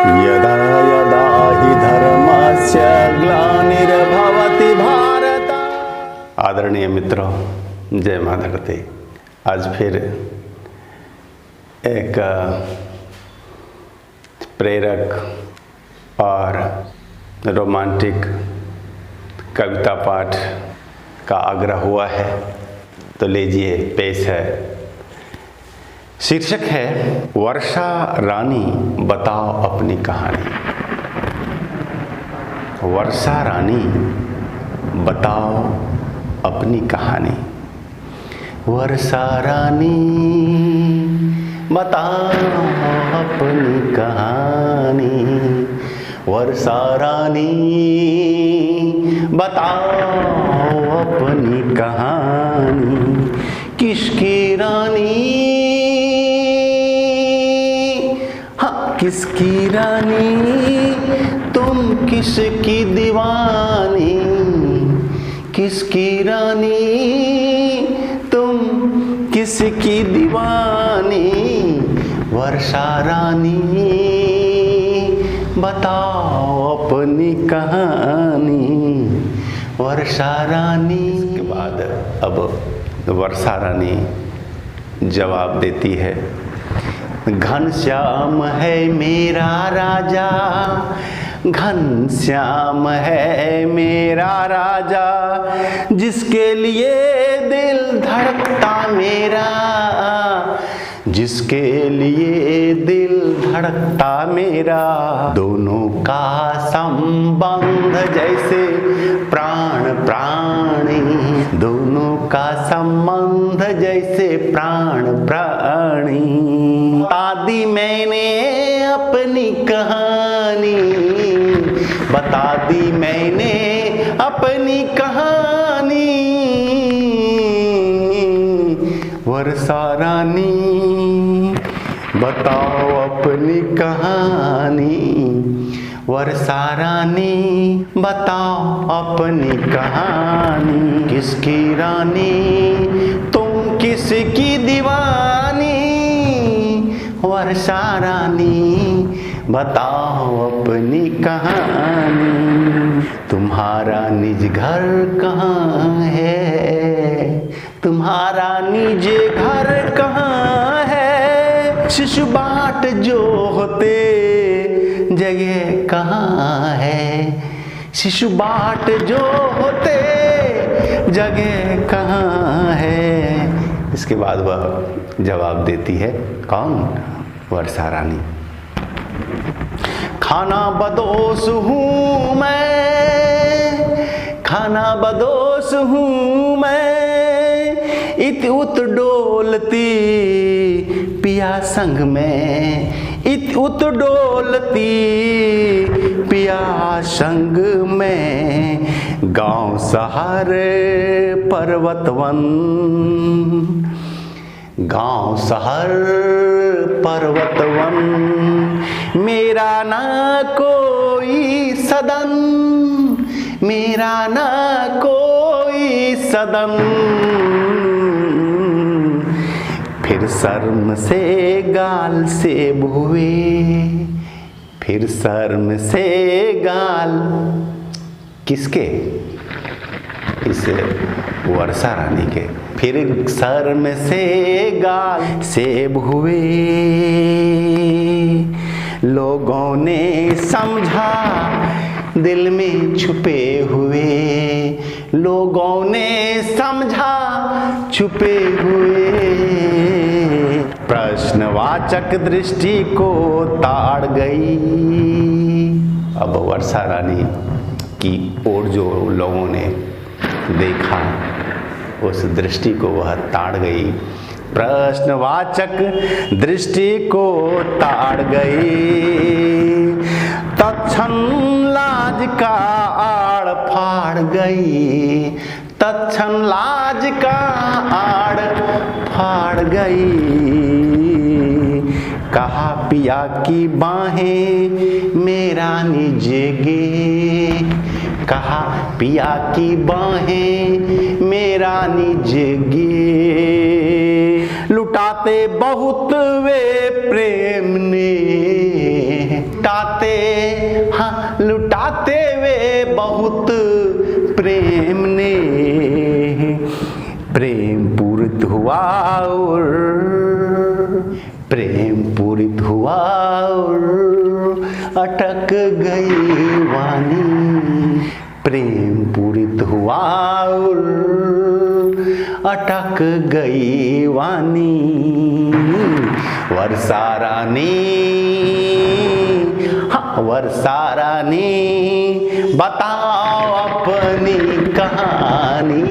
यदा यदा हि धर्मस्य ग्लानिर्भवति भारत। आदरणीय मित्रों, जय माता दी। आज फिर एक प्रेरक और रोमांटिक कविता पाठ का आग्रह हुआ है, तो लीजिए पेश है। शीर्षक है वर्षा रानी बताओ अपनी कहानी। वर्षा रानी बताओ अपनी कहानी। वर्षा रानी बताओ अपनी कहानी। वर्षा रानी बताओ अपनी कहानी। किसकी रानी, हाँ किसकी रानी, तुम किसकी दीवानी। किसकी रानी, तुम किसकी दीवानी। वर्षा रानी बताओ अपनी कहानी। वर्षा रानी। इसके बाद अब वर्षा रानी जवाब देती है। घनश्याम है मेरा राजा, घनश्याम है मेरा राजा, जिसके लिए दिल धड़कता मेरा। जिसके लिए दिल धड़कता मेरा। दोनों का संबंध जैसे प्राण प्राणी। दोनों का संबंध जैसे प्राण प्राणी। बता दी मैंने अपनी कहानी। बता दी मैंने अपनी कहानी। वर्षा रानी बताओ अपनी कहानी। वर्षा रानी बताओ अपनी कहानी। किसकी रानी, तुम किसकी दीवानी। वर्षा रानी बताओ अपनी कहानी। तुम्हारा निज घर कहाँ है। तुम्हारा निज घर कहाँ है। शिशु बाट जो होते जगह कहाँ है। शिशु बाट जो होते जगह कहाँ है। इसके बाद वह जवाब देती है। कौन? वर्षा रानी। खाना बदोश हूँ मैं, खाना बदोश हूँ मैं, इत उत डोलती पिया संग में। इत उत डोलती पिया संग में। गांव शहर पर्वतवन, गांव शहर पर्वतवन, मेरा ना कोई सदन। मेरा ना कोई सदन। फिर शर्म से गाल सेब हुए। फिर शर्म से गाल किसके? इस वर्षा रानी के। फिर शर्म से गाल सेब हुए। लोगों ने समझा दिल में छुपे हुए। लोगों ने समझा छुपे हुए। प्रश्नवाचक दृष्टि को ताड़ गई। अब वर्षा रानी की ओर जो लोगों ने देखा, उस दृष्टि को वह ताड़ गई। प्रश्नवाचक दृष्टि को ताड़ गई। तत्क्षण लाज का आड़ फाड़ गई। तत्क्षण लाज का आड़ फाड़ गई। कहा पिया की बाहें मेरा निजेगे। कहा पिया की बाहें मेरा निजेगे। लुटाते बहुत वे प्रेम ने। लुटाते, हाँ लुटाते वे बहुत प्रेम ने, प्रेम पूरित हुआ और प्रेम पूरित हुआ और अटक गई वाणी, प्रेम पूरित हुआ और अटक गई वाणी। वर्षा रानी, हाँ वर्षा रानी बताओ अपनी कहानी,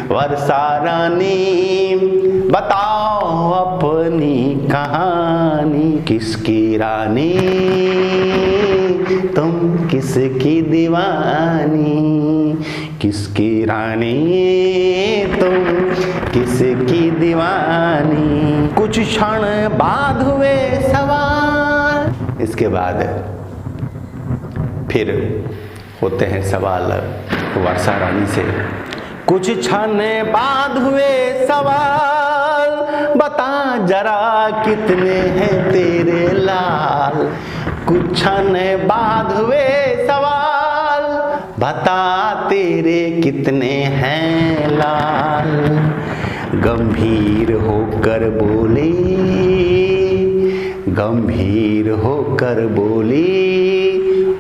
वर्षा रानी बताओ अपनी कहानी। किसकी रानी तुम किसकी दीवानी, किसकी रानी तुम किसकी दीवानी। कुछ क्षण बाद हुए सवाल, इसके बाद फिर होते हैं सवाल वर्षा रानी से। कुछ क्षण बाद हुए सवाल, बता जरा कितने हैं तेरे लाल। कुछ क्षण बाद हुए सवाल, बता तेरे कितने हैं लाल। गंभीर होकर बोली, गंभीर होकर बोली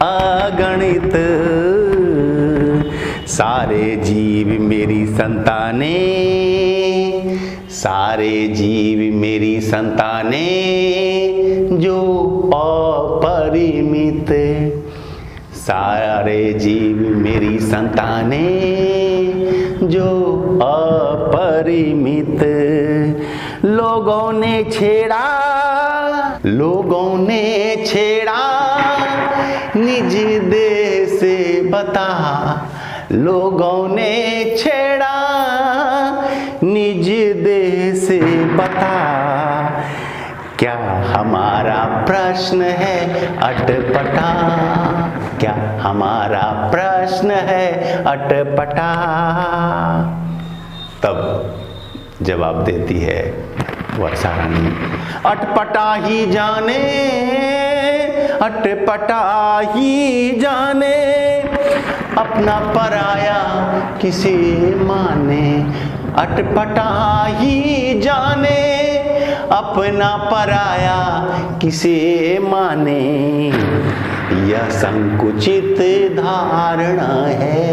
अगणित सारे जीव मेरी संताने, सारे जीव मेरी संताने जो अपरिमित, सारे जीव मेरी संताने जो अपरिमित। लोगों ने छेड़ा, लोगों ने छेड़ा निज देह से बता, लोगों ने छेड़ा निज देह से बता। क्या हमारा प्रश्न है अटपटा, क्या हमारा प्रश्न है अटपटा। तब जवाब देती है वर्षा रानी, अटपटा ही जाने, अटपटा ही जाने, अपना पराया किसे माने। अटपटा ही जाने, अपना पराया किसे माने। यह संकुचित धारणा है,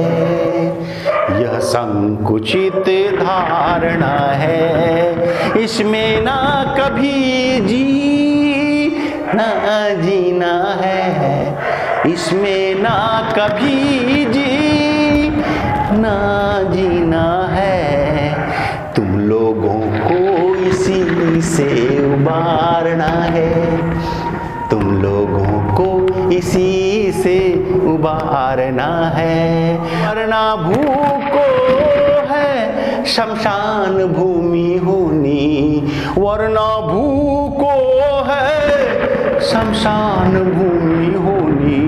यह संकुचित धारणा है। इसमें ना कभी जी ना जीना है, इसमें ना कभी जी ना जीना है। तुम लोगों को इसी से उबारना है, तुम लोगों को इसी से उबारना है। वरना भूखो है शमशान भूमि होनी, वरना भूखो है शमशान भूमि होनी।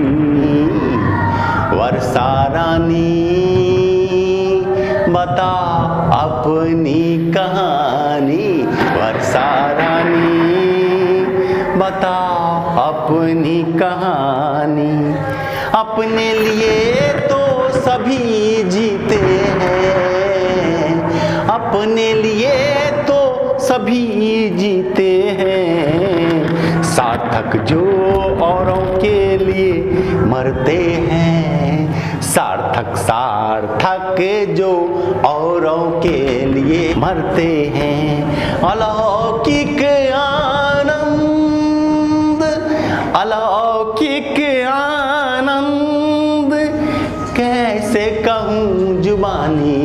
वर्षा रानी बता अपनी कहानी, वर्षा रानी बता अपनी कहानी। अपने लिए तो सभी जीते हैं, अपने लिए तो सभी जीते हैं। सार्थक जो औरों के लिए मरते हैं, सार्थक सार्थक जो औरों के लिए मरते हैं। अलौकिक आनंद, अलौकिक आनंद कैसे कहूँ जुबानी,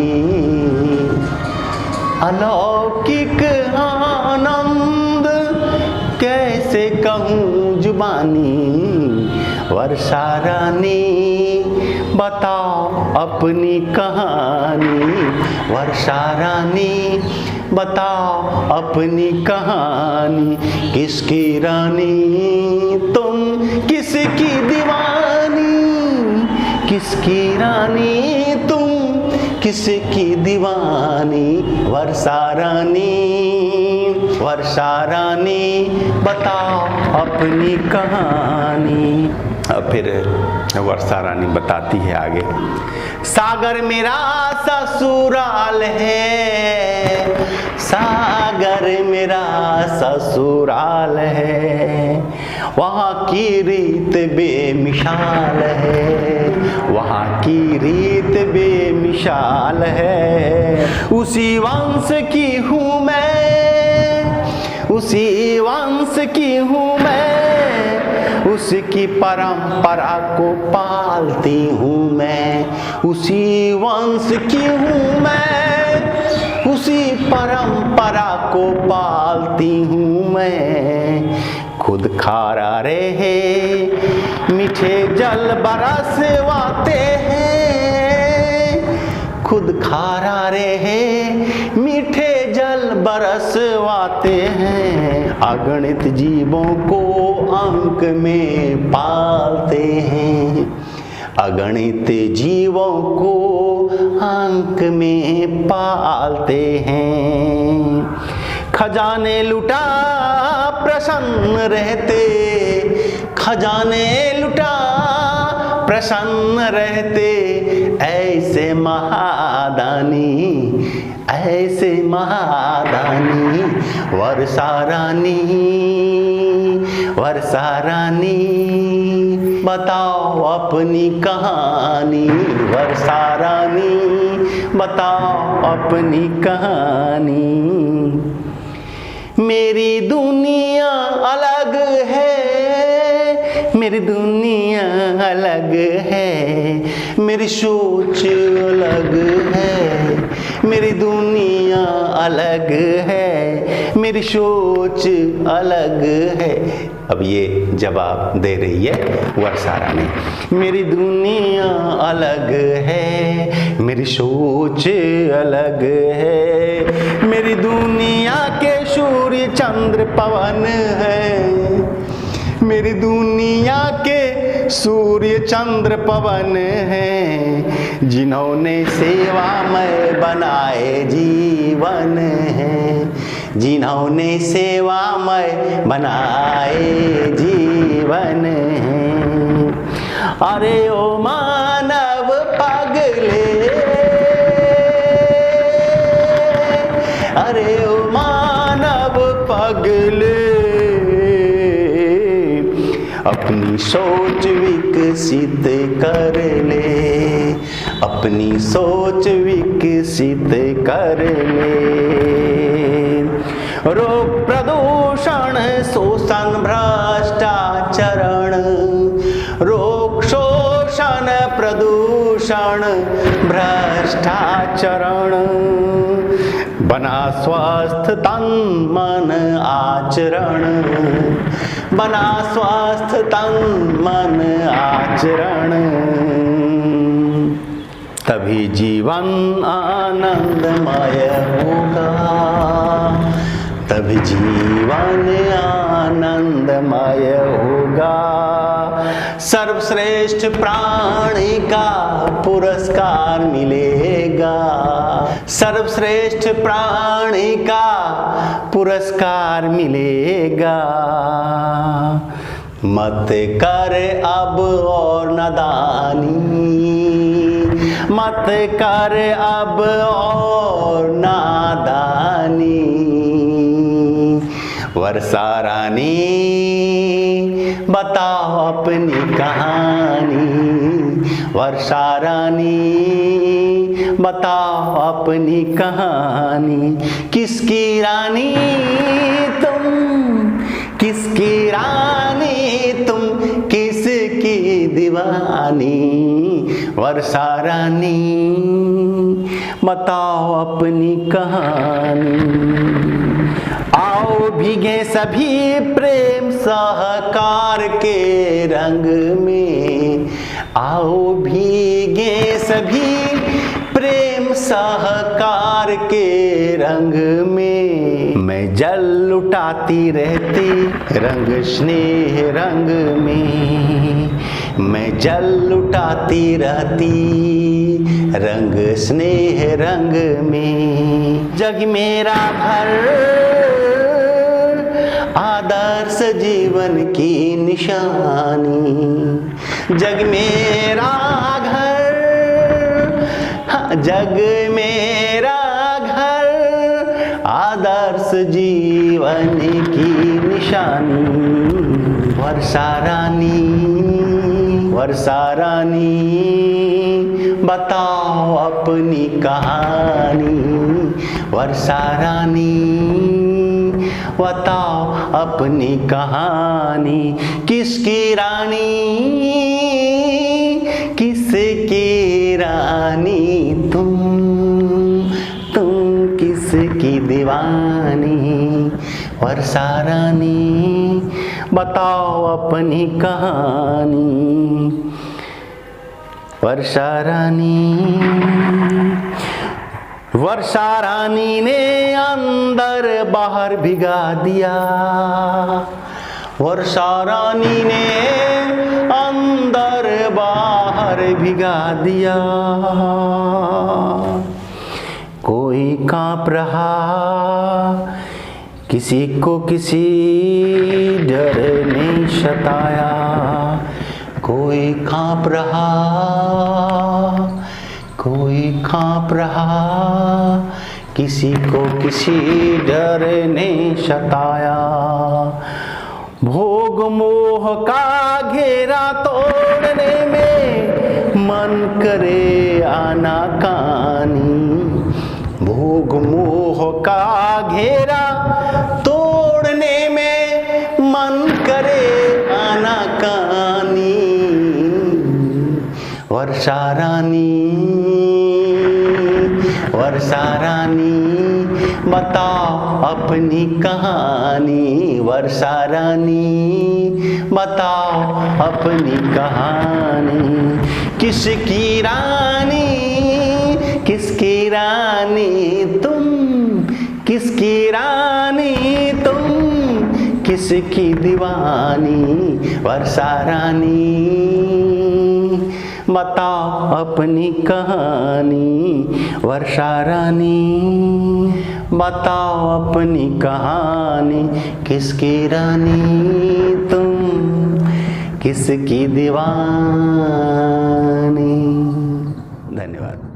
अलौकिक आनंद कैसे कहूँ जुबानी। वर्षा रानी बताओ अपनी कहानी, वर्षा रानी बताओ अपनी कहानी। किसकी रानी तुम किसकी दीवानी, किसकी रानी तुम किसकी दीवानी। वर्षा रानी, वर्षा रानी बताओ अपनी कहानी। रानी। अब फिर वर्षा रानी बताती है आगे, सागर मेरा ससुराल है, सागर मेरा ससुराल है, वहाँ की रीत बेमिसाल है, वहाँ की रीत बेमिसाल है। उसी वंश की हूँ मैं, उसी वंश की हूँ मैं, उसकी परंपरा को पालती हूँ मैं, उसी वंश की हूँ मैं, उसी परंपरा को पालती हूँ मैं। खुद खारा रहे मीठे जल बरसवाते हैं, खुद खारा रहे मीठे जल बरसवाते हैं, अगणित जीवों को अंक में पालते हैं, अगणित जीवों को अंक में पालते हैं। खजाने लुटा प्रसन्न रहते, खजाने लुटा प्रसन्न रहते, ऐसे महादानी, ऐसे महादानी वर्षा रानी, वर्षा रानी बताओ अपनी कहानी, वर्षा रानी बताओ अपनी कहानी। मेरी दुनिया अलग है, मेरी दुनिया अलग है, मेरी सोच अलग है, मेरी दुनिया अलग है, मेरी सोच अलग है। अब ये जवाब दे रही है वर्षा रानी, मेरी दुनिया अलग है, मेरी सोच अलग है, मेरी दुनिया के सूर्य चंद्र पवन है, मेरी दुनिया के सूर्य चंद्र पवन है, जिन्होंने सेवामय बनाए जीवन है, जिन्होंने सेवामय बनाए जीवन है। अरे ओ मानव पगले, अरे ओ मानव पगले, अपनी सोच विकसित कर ले, अपनी सोच विकसित कर ले। रोग प्रदूषण शोषण भ्रष्टाचरण, रोग शोषण प्रदूषण भ्रष्टाचरण, बना स्वस्थ तन मन आचरण, बना स्वस्थ तन मन आचरण, तभी जीवन आनंदमय होगा, तभी जीवन आनंदमय होगा। सर्वश्रेष्ठ प्राणी का पुरस्कार मिलेगा, सर्वश्रेष्ठ प्राणी का पुरस्कार मिलेगा। मत कर अब और नादानी, मत कर अब और नादानी, वर्षा रानी बताओ अपनी कहानी, वर्षा रानी बताओ अपनी कहानी। किसकी रानी तुम, किसकी रानी तुम, किसकी दीवानी, वर्षा रानी बताओ अपनी कहानी। आओ भीगे सभी प्रेम सहकार के रंग में, आओ भीगे सभी प्रेम सहकार के रंग में। मैं जल लुटाती रहती रंग स्नेह रंग में, मैं जल लुटाती रहती रंग स्नेह रंग में। जग मेरा घर आदर्श जीवन की निशानी। जग मेरा घर, हाँ, जग मेरा घर, आदर्श जीवन की निशानी। वर्षा रानी, वर्षा रानी, बताओ अपनी कहानी। वर्षा रानी, बताओ अपनी कहानी। किसकी रानी, किसकी रानी तुम किसकी दीवानी। वर्षा रानी, बताओ अपनी कहानी। वर्षा रानी, वर्षा रानी ने अंदर बाहर भिगा दिया। वर्षा रानी ने अंदर बाहर भिगा दिया। कोई कांप रहा, किसी को किसी डर ने सताया। कोई कांप रहा, कोई कांप रहा, किसी को किसी डर ने सताया। भोग मोह का घेरा तोड़ने में मन करे आनाकानी। भोग मोह का घेरा तोड़ने में मन करे आनाकानी। वर्षा रानी, वर्षा रानी, बताओ अपनी कहानी। वर्षा रानी, बताओ अपनी कहानी। किसकी रानी, किसकी रानी तुम, किसकी रानी तुम, किसकी दीवानी। वर्षा रानी, बताओ अपनी कहानी। वर्षा रानी, बताओ अपनी कहानी। किसकी रानी तुम, किसकी दीवानी। धन्यवाद।